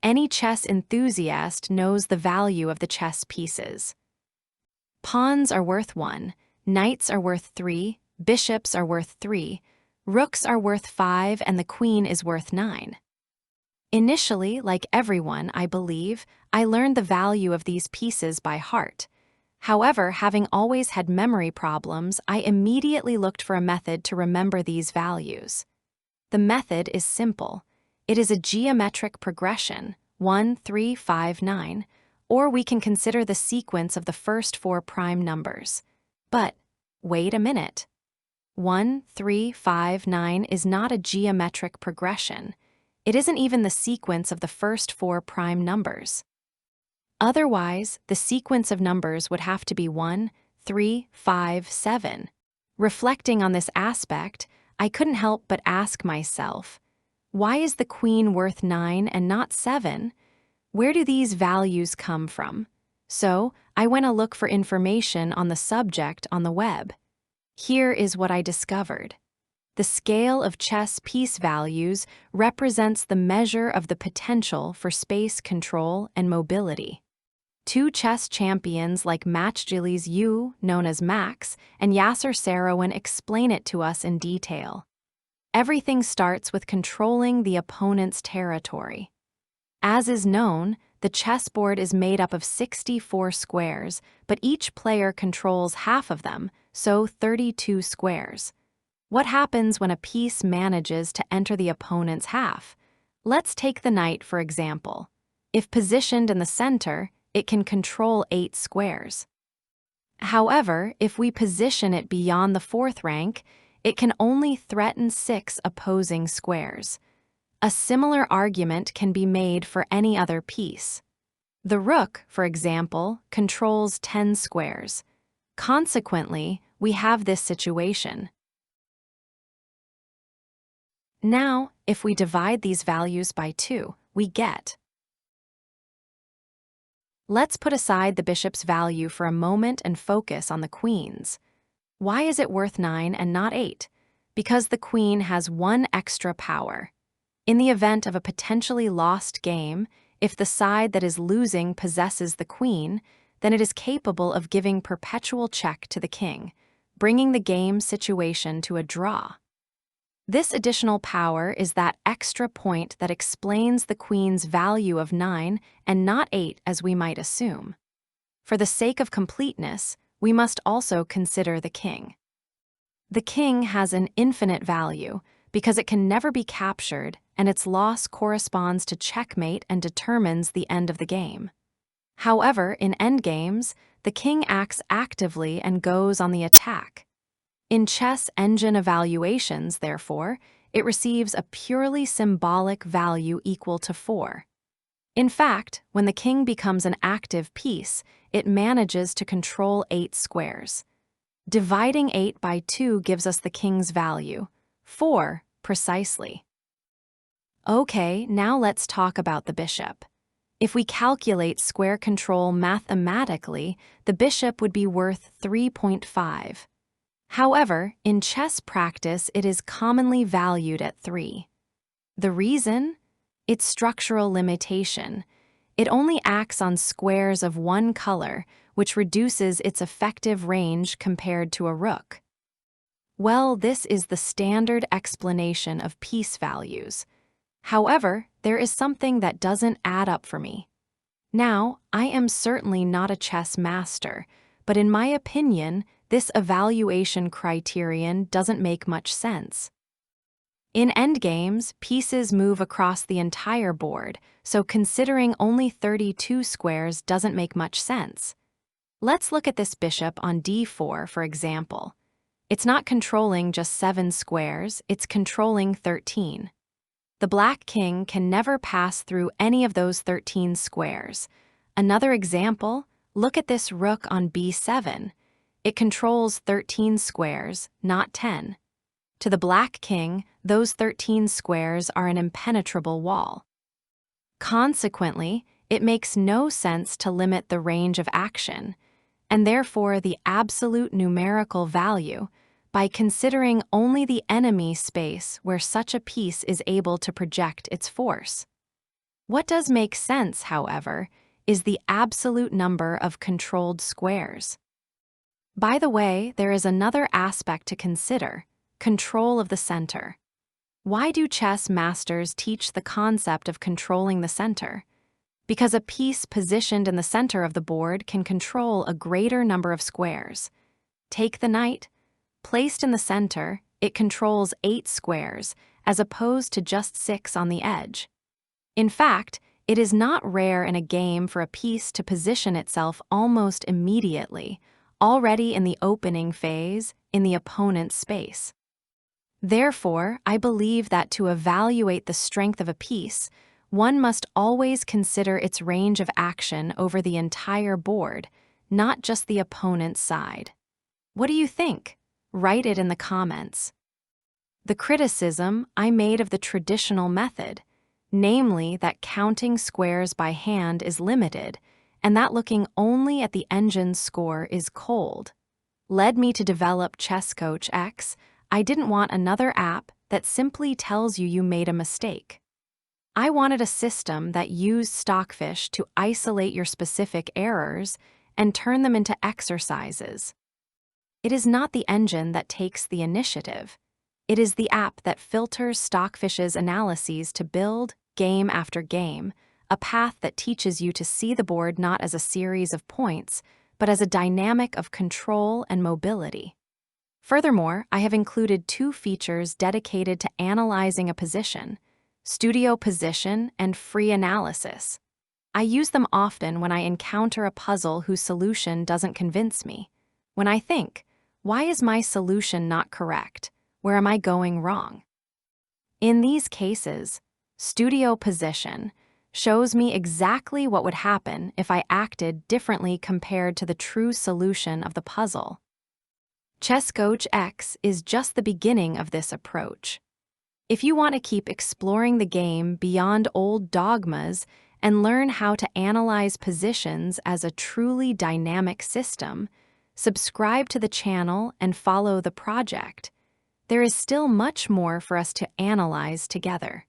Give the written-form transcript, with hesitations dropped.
Any chess enthusiast knows the value of the chess pieces. Pawns are worth 1, knights are worth 3, bishops are worth 3, rooks are worth 5, and the queen is worth 9. Initially, like everyone, I believe, I learned the value of these pieces by heart. However, having always had memory problems, I immediately looked for a method to remember these values. The method is simple. It is a geometric progression, 1, 3, 5, 9, or we can consider the sequence of the first 4 prime numbers. But wait a minute. 1, 3, 5, 9 is not a geometric progression. It isn't even the sequence of the first 4 prime numbers. Otherwise, the sequence of numbers would have to be 1, 3, 5, 7. Reflecting on this aspect, I couldn't help but ask myself, why is the queen worth 9 and not 7? Where do these values come from? So, I went to look for information on the subject on the web. Here is what I discovered. The scale of chess piece values represents the measure of the potential for space control and mobility. 2 chess champions like Matchgili's Yu, known as Max, and Yasser Sarowan explain it to us in detail. Everything starts with controlling the opponent's territory. As is known, the chessboard is made up of 64 squares, but each player controls half of them, so 32 squares. What happens when a piece manages to enter the opponent's half? Let's take the knight, for example. If positioned in the center, it can control 8 squares. However, if we position it beyond the 4th rank, it can only threaten 6 opposing squares. A similar argument can be made for any other piece. The rook, for example, controls 10 squares. Consequently, we have this situation. Now, if we divide these values by 2, we get. Let's put aside the bishop's value for a moment and focus on the queen's. Why is it worth 9 and not 8? Because the queen has 1 extra power. In the event of a potentially lost game, if the side that is losing possesses the queen, then it is capable of giving perpetual check to the king, bringing the game situation to a draw. This additional power is that extra point that explains the queen's value of 9 and not 8 as we might assume. For the sake of completeness, we must also consider the king. The king has an infinite value because it can never be captured, and its loss corresponds to checkmate and determines the end of the game. However, in endgames, the king acts actively and goes on the attack. In chess engine evaluations, therefore, it receives a purely symbolic value equal to 4. In fact, when the king becomes an active piece, it manages to control 8 squares. Dividing 8 by 2 gives us the king's value, 4 precisely. Okay, now let's talk about the bishop. If we calculate square control mathematically, the bishop would be worth 3.5. However, in chess practice, it is commonly valued at 3. The reason? Its structural limitation. It only acts on squares of 1 color, which reduces its effective range compared to a rook. Well, this is the standard explanation of piece values. However, there is something that doesn't add up for me. Now, I am certainly not a chess master, but in my opinion, this evaluation criterion doesn't make much sense. In endgames, pieces move across the entire board, so considering only 32 squares doesn't make much sense. Let's look at this bishop on d4, for example. It's not controlling just 7 squares, it's controlling 13. The black king can never pass through any of those 13 squares. Another example, look at this rook on b7. It controls 13 squares, not 10. To the black king, those 13 squares are an impenetrable wall. Consequently, it makes no sense to limit the range of action, and therefore the absolute numerical value, by considering only the enemy space where such a piece is able to project its force. What does make sense, however, is the absolute number of controlled squares. By the way, there is another aspect to consider: control of the center. Why do chess masters teach the concept of controlling the center? Because a piece positioned in the center of the board can control a greater number of squares. Take the knight. Placed in the center, it controls 8 squares, as opposed to just 6 on the edge. In fact, it is not rare in a game for a piece to position itself almost immediately, already in the opening phase, in the opponent's space. Therefore, I believe that to evaluate the strength of a piece, one must always consider its range of action over the entire board, not just the opponent's side. What do you think? Write it in the comments. The criticism I made of the traditional method, namely that counting squares by hand is limited and that looking only at the engine's score is cold, led me to develop ChessCoach X. I didn't want another app that simply tells you made a mistake. I wanted a system that used Stockfish to isolate your specific errors and turn them into exercises. It is not the engine that takes the initiative. It is the app that filters Stockfish's analyses to build, game after game, a path that teaches you to see the board not as a series of points, but as a dynamic of control and mobility. Furthermore, I have included 2 features dedicated to analyzing a position: Studio Position and Free Analysis. I use them often when I encounter a puzzle whose solution doesn't convince me. When I think, why is my solution not correct? Where am I going wrong? In these cases, Studio Position shows me exactly what would happen if I acted differently compared to the true solution of the puzzle. ChessCoach X is just the beginning of this approach. If you want to keep exploring the game beyond old dogmas and learn how to analyze positions as a truly dynamic system, subscribe to the channel and follow the project. There is still much more for us to analyze together.